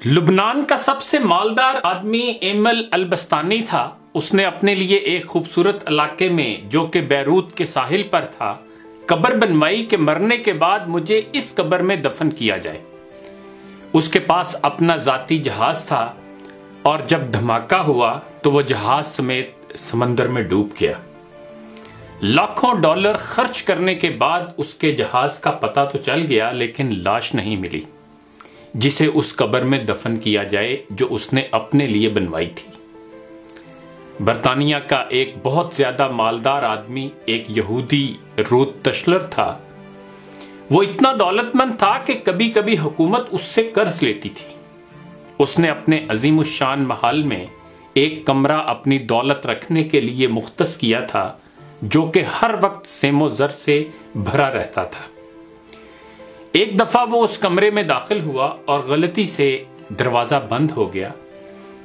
लुबनान का सबसे मालदार आदमी एमल अल-बस्तानी था। उसने अपने लिए एक खूबसूरत इलाके में, जो कि बैरूत के साहिल पर था, कब्र बनवाई कि मरने के बाद मुझे इस कब्र में दफन किया जाए। उसके पास अपना जाती जहाज था और जब धमाका हुआ तो वह जहाज समेत समंदर में डूब गया। लाखों डॉलर खर्च करने के बाद उसके जहाज का पता तो चल गया, लेकिन लाश नहीं मिली जिसे उस कब्र में दफन किया जाए जो उसने अपने लिए बनवाई थी। बरतानिया का एक बहुत ज्यादा मालदार आदमी, एक यहूदी रूथ टशलर था। वो इतना दौलतमंद था कि कभी कभी हुकूमत उससे कर्ज लेती थी। उसने अपने अजीमुशान महल में एक कमरा अपनी दौलत रखने के लिए मुख्तस किया था, जो कि हर वक्त सेमो ज़र से भरा रहता था। एक दफा वो उस कमरे में दाखिल हुआ और गलती से दरवाजा बंद हो गया।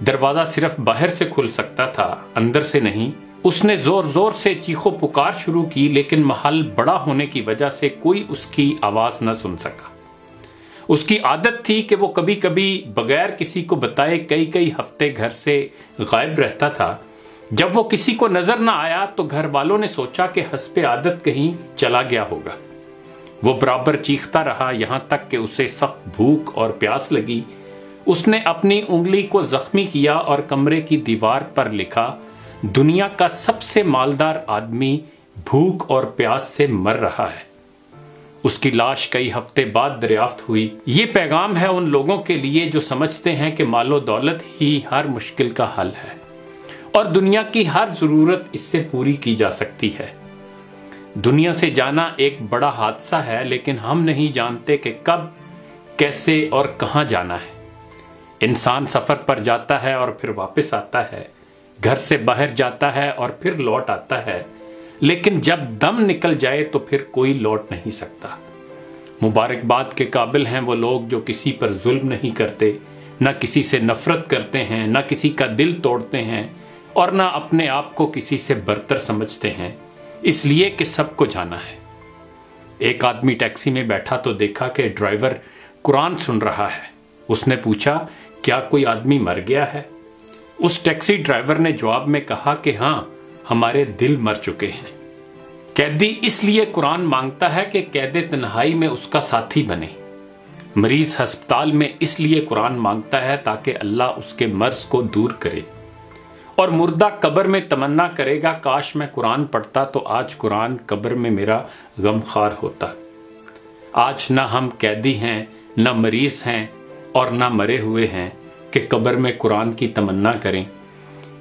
दरवाजा सिर्फ बाहर से खुल सकता था, अंदर से नहीं। उसने जोर जोर से चीखो पुकार शुरू की, लेकिन महल बड़ा होने की वजह से कोई उसकी आवाज न सुन सका। उसकी आदत थी कि वो कभी कभी बगैर किसी को बताए कई कई हफ्ते घर से गायब रहता था। जब वो किसी को नजर न आया तो घर वालों ने सोचा कि हस्बे आदत कहीं चला गया होगा। वो बराबर चीखता रहा, यहां तक कि उसे सख्त भूख और प्यास लगी। उसने अपनी उंगली को जख्मी किया और कमरे की दीवार पर लिखा, दुनिया का सबसे मालदार आदमी भूख और प्यास से मर रहा है। उसकी लाश कई हफ्ते बाद दरियाफ्त हुई। ये पैगाम है उन लोगों के लिए जो समझते हैं कि मालो दौलत ही हर मुश्किल का हल है और दुनिया की हर जरूरत इससे पूरी की जा सकती है। दुनिया से जाना एक बड़ा हादसा है, लेकिन हम नहीं जानते कि कब, कैसे और कहां जाना है। इंसान सफर पर जाता है और फिर वापस आता है, घर से बाहर जाता है और फिर लौट आता है, लेकिन जब दम निकल जाए तो फिर कोई लौट नहीं सकता। मुबारकबाद के काबिल हैं वो लोग जो किसी पर जुल्म नहीं करते, न किसी से नफरत करते हैं, न किसी का दिल तोड़ते हैं और न अपने आप को किसी से बरतर समझते हैं, इसलिए कि सबको जाना है। एक आदमी टैक्सी में बैठा तो देखा कि ड्राइवर कुरान सुन रहा है। उसने पूछा, क्या कोई आदमी मर गया है? उस टैक्सी ड्राइवर ने जवाब में कहा कि हाँ, हमारे दिल मर चुके हैं। कैदी इसलिए कुरान मांगता है कि कैदे तन्हाई में उसका साथी बने। मरीज अस्पताल में इसलिए कुरान मांगता है ताकि अल्लाह उसके मर्ज को दूर करे। और मुर्दा कब्र में तमन्ना करेगा, काश मैं कुरान पढ़ता तो आज कुरान कब्र में मेरा गमखार होता। आज ना हम कैदी हैं, ना मरीज हैं और ना मरे हुए हैं कि कब्र में कुरान की तमन्ना करें।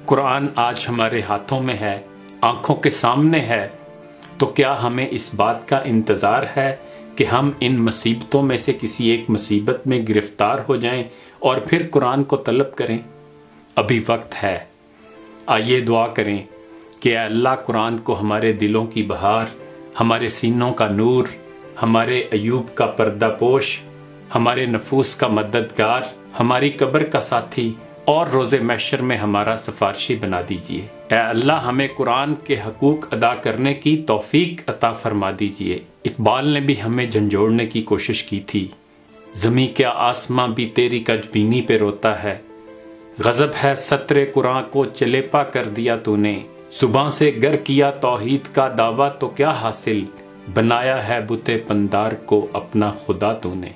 कुरान आज हमारे हाथों में है, आंखों के सामने है, तो क्या हमें इस बात का इंतज़ार है कि हम इन मुसीबतों में से किसी एक मुसीबत में गिरफ्तार हो जाएं और फिर कुरान को तलब करें? अभी वक्त है। आइए दुआ करें कि अल्लाह कुरान को हमारे दिलों की बहार, हमारे सीनों का नूर, हमारे अयूब का पर्दापोश, हमारे नफूस का मददगार, हमारी कब्र का साथी और रोज़े महशर में हमारा सिफारिशी बना दीजिए। ऐ अल्लाह हमें कुरान के हकूक अदा करने की तौफीक अता फरमा दीजिए। इकबाल ने भी हमें झंझोड़ने की कोशिश की थी। ज़मीं क्या आसमां भी तेरी कजबीनी पे रोता है, गजब है सत्रे कुरान को चलेपा कर दिया तूने। सुबह से गर किया तौहीद का दावा तो क्या हासिल, बनाया है बुते पंदार को अपना खुदा तूने।